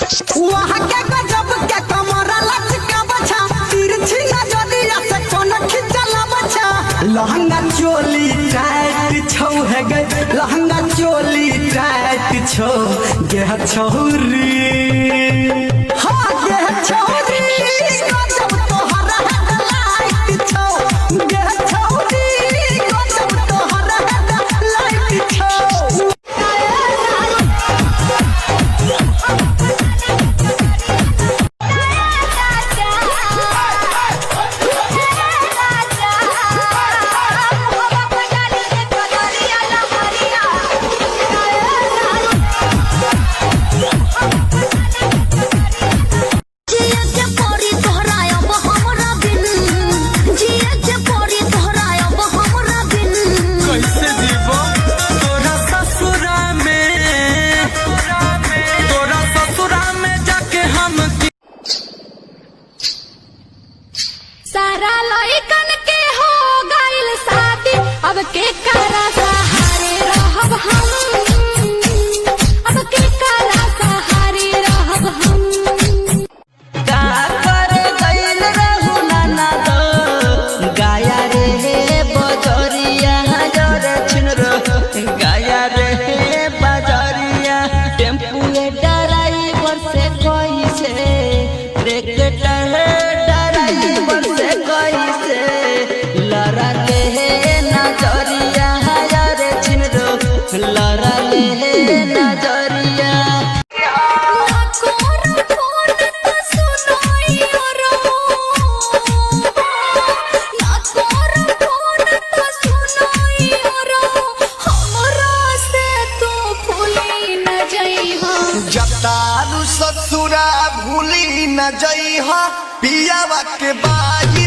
वहाँ के गजब के कमरा लचका बचा तिरछी नजरिया से कोन खिंचला बचा लहंगा चोली टाइट छौ है गे लहंगा चोली टाइट छौ गे छौरी हाँ गे छौरी गजब तोहरा लाइट छौ गे छौरी गजब तोहरा लाइट छौ सारा लइकन के हो गइल शादी अब के करा सहारे रहब हम अब के करा सहारे रहब हम का करे गइल रहू नाना दो गाया रे बजरिया जरे छिनरो गाया रे बजरिया टेम्पू ड्राइवर से कैसे ब्रेक ड्राइवर से कैसे लड़ा ले नजरिया रे छिनरो लड़ा ले नजरिया जतारू ससुरा भूली न जइहा पियावा के बाई